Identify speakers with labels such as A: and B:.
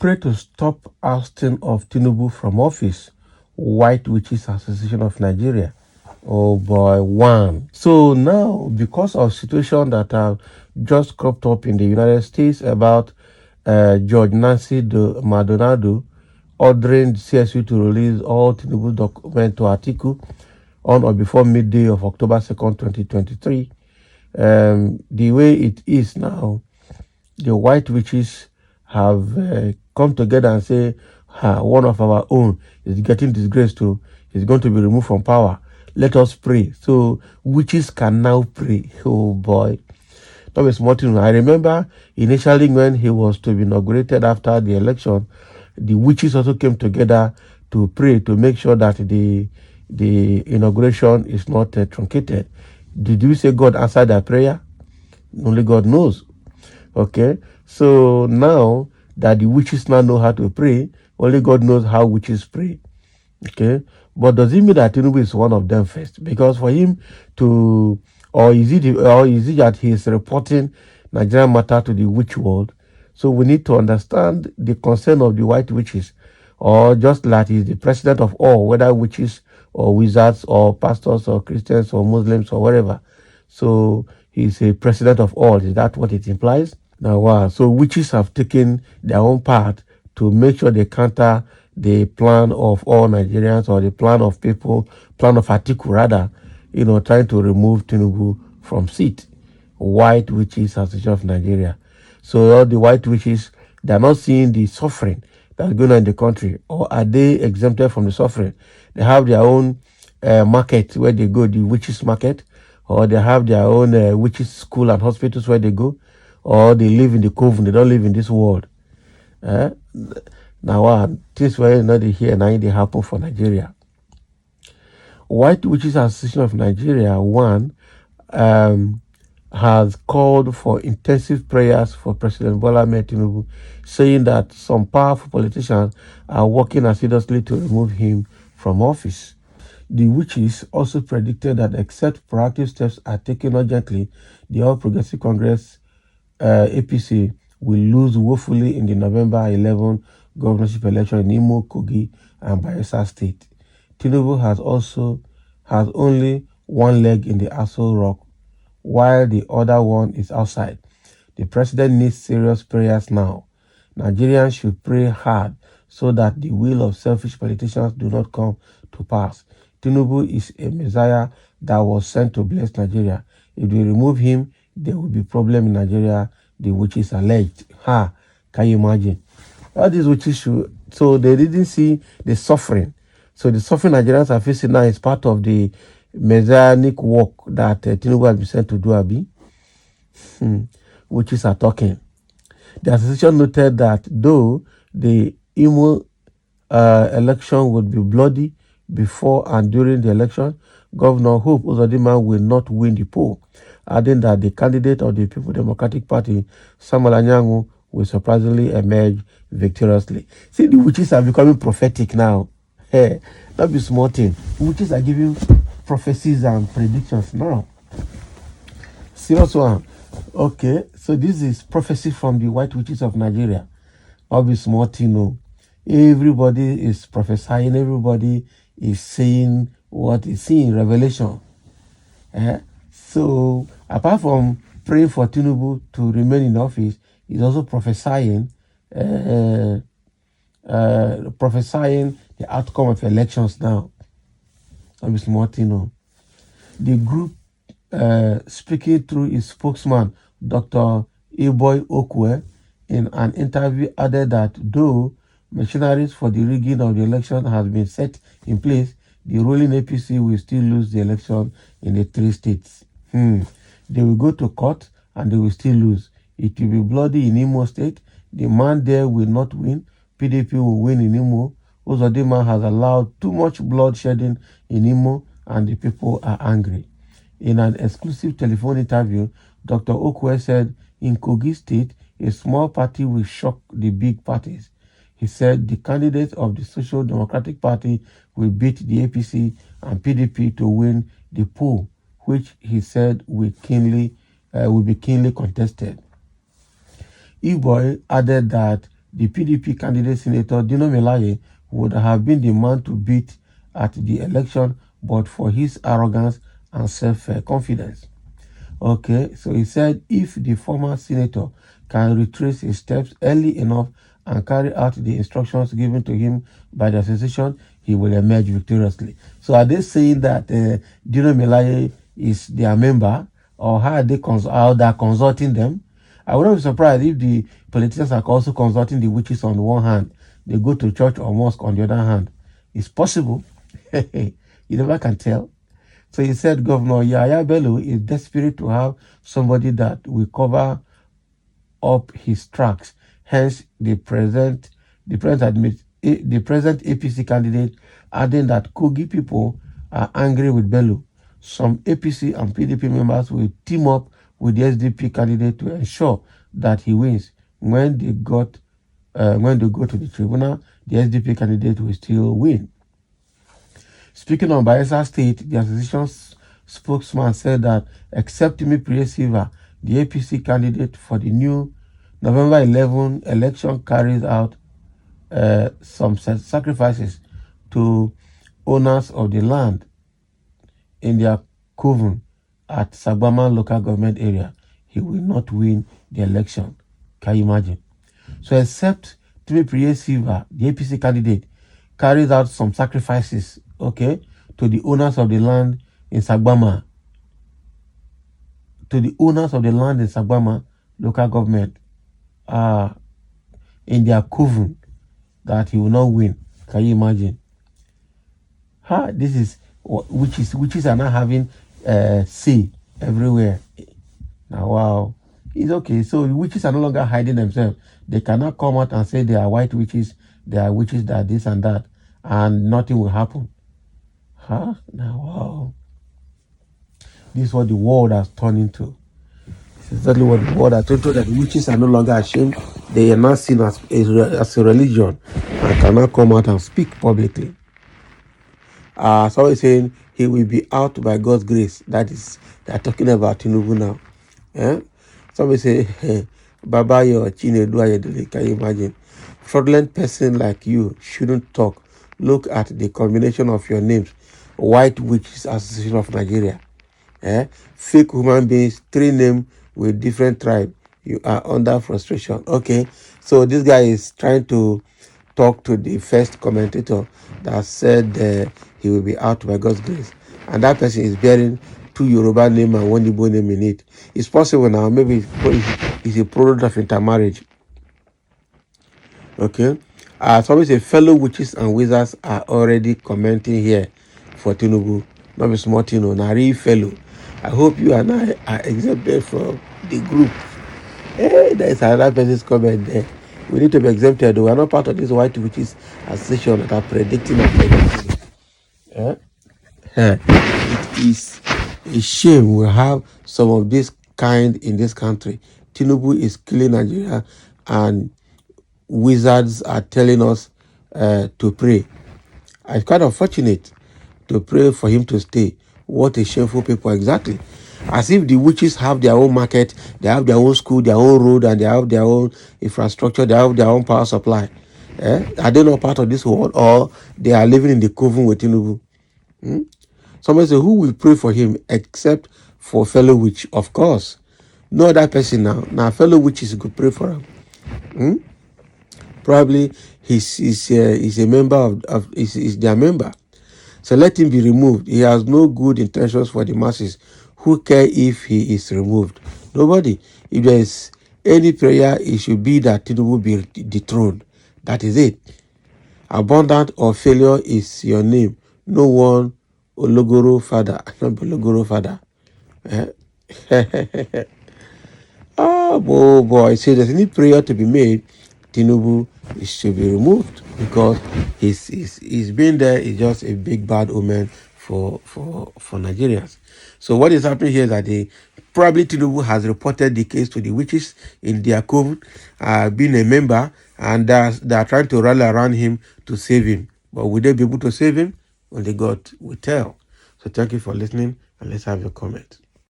A: pray to stop ousting of Tinubu from office. White Witches Association of Nigeria. Oh boy, one. So now, because of situation that have just cropped up in the United States about George Nancy Maldonado ordering CSU to release all Tinubu documents to Atiku on or before midday of October 2nd, 2023. The way it is now, the white witches have come together and say, one of our own is getting disgraced to, is going to be removed from power. Let us pray. So witches can now pray. Oh boy. That was Martin. I remember initially when he was to be inaugurated after the election, the witches also came together to pray to make sure that the inauguration is not truncated. Did you say God answered that prayer? Only God knows. Okay, so now that the witches now know how to pray, only God knows how witches pray. Okay, but does it mean that Tinubu is one of them first? Because for him to, or is it that he is reporting Nigerian matter to the witch world? So we need to understand the concern of the white witches, or just like he's the president of all, whether witches or wizards or pastors or Christians or Muslims or whatever. So he's a president of all. Is that what it implies? Now, wow. So witches have taken their own part to make sure they counter the plan of all Nigerians, or the plan of Atiku rather, trying to remove Tinubu from seat. White Witches Association of Nigeria. So all the white witches, they're not seeing the suffering that's going on in the country, or are they exempted from the suffering? They have their own market where they go, the witches market, or they have their own witches school and hospitals where they go, or they live in the coven. They don't live in this world. Now, this way not here now they happen for Nigeria. White Witches Association of Nigeria has called for intensive prayers for President Bola Ahmed Tinubu, saying that some powerful politicians are working assiduously to remove him from office. The witches also predicted that except proactive steps are taken urgently, the All Progressive Congress APC will lose woefully in the November 11 governorship election in Imo, Kogi, and Bayelsa State. Tinubu has only one leg in the Aso Rock, while the other one is outside. The president needs serious prayers now. Nigerians should pray hard so that the will of selfish politicians do not come to pass. Tinubu is a messiah that was sent to bless Nigeria. If they remove him, there will be problem in Nigeria, the witches alleged. Can you imagine? All these witches so they didn't see the suffering. So the suffering Nigerians are facing now is part of the messianic work that Tinubu has been sent to do, Abi. Witches are talking. The association noted that though the Imo election would be bloody before and during the election, Governor Hope Uzodinma will not win the poll, adding that the candidate of the People Democratic Party, Samuel Anyanwu, will surprisingly emerge victoriously. See, the witches are becoming prophetic now. Hey, that be small thing. Witches are giving prophecies and predictions now. Serious one. Okay, so this is prophecy from the white witches of Nigeria. Not be small thing, no. Everybody is prophesying. Everybody is saying what is seen in Revelation. So apart from praying for Tinubu to remain in office, he's also prophesying the outcome of elections now. That is small thing, no. The group, speaking through his spokesman, Dr. Eboy Okwe, in an interview added that though machineries for the rigging of the election has been set in place, the ruling APC will still lose the election in the 3 states. They will go to court and they will still lose. It will be bloody in Imo State. The man there will not win. PDP will win in Imo. Uzodinma has allowed too much bloodshedding in Imo and the people are angry. In an exclusive telephone interview, Dr. Okwe said in Kogi State, a small party will shock the big parties. He said the candidate of the Social Democratic Party will beat the APC and PDP to win the poll, which he said will be keenly contested. Eboy added that the PDP candidate Senator Dino Melaye would have been the man to beat at the election, but for his arrogance and self-confidence. Okay, so he said if the former senator can retrace his steps early enough and carry out the instructions given to him by the association, he will emerge victoriously. So are they saying that Dino Melaye is their member, or how are how they're consulting them? I wouldn't be surprised if the politicians are also consulting the witches on one hand, they go to church or mosque on the other hand. It's possible. You never can tell. So he said Governor Yahya Bello is desperate to have somebody that will cover up his tracks. Hence, the present APC candidate adding that Kogi people are angry with Bello. Some APC and PDP members will team up with the SDP candidate to ensure that he wins. When they go to the tribunal, the SDP candidate will still win. Speaking on Bayelsa State, the association's spokesman said that except Timi Silva, the APC candidate for the new November 11 election carries out some sacrifices to owners of the land in their coven at Sagbama local government area. He will not win the election. Can you imagine? So except Timi Silva, the APC candidate, carries out some sacrifices, okay, to the owners of the land in Sagbama, local government, in their coven, that he will not win. Can you imagine? This is witches are not having say everywhere. Now, wow, it's okay. So witches are no longer hiding themselves. They cannot come out and say they are white witches, they are witches that this and that, and nothing will happen. Now, wow. This is what the world has turned into. This is exactly what the world has turned into, that witches are no longer ashamed. They are not seen as a religion and cannot come out and speak publicly. Somebody saying he will be out by God's grace. That is, they are talking about Tinubu now. Somebody say, Baba, your Chinedu Ayedele. Can you imagine? Fraudulent person like you shouldn't talk. Look at the combination of your names. White Witches Association of Nigeria. Fake human beings, 3 names with different tribe. You are under frustration. Okay, so this guy is trying to talk to the first commentator that said he will be out by God's grace, and that person is bearing 2 Yoruba name and 1 Igbo name in it. It's possible now. Maybe it's a product of intermarriage. Okay. Somebody say fellow witches and wizards are already commenting here for Tinubu. Not be small Tino, na real fellow. I hope you and I are exempted from the group. Hey, there is another person's comment there. We need to be exempted. We are not part of this white witches association that are predicting and predicting. It is a shame we have some of this kind in this country. Tinubu is killing Nigeria, and wizards are telling us to pray. It's quite unfortunate to pray for him to stay. What a shameful people, exactly. As if the witches have their own market, they have their own school, their own road, and they have their own infrastructure, they have their own power supply. Are they not part of this world, or they are living in the coven with Tinubu? Somebody say, who will pray for him except for fellow witch? Of course. No other person now. Now fellow witches could pray for him. Probably he's a member is their member. So let him be removed. He has no good intentions for the masses. Who care if he is removed? Nobody. If there is any prayer, it should be that Tinubu be dethroned. That is it. Abundant or failure is your name. No one Ologoro father. Not Ologoro father. Boy. So there's any prayer to be made, Tinubu should be removed, because he's been there is just a big bad omen for Nigerians. So what is happening here is that probably Tinubu has reported the case to the witches in their coven, being a member, and they are trying to rally around him to save him. But will they be able to save him? Only God will tell. So thank you for listening, and let's have your comment.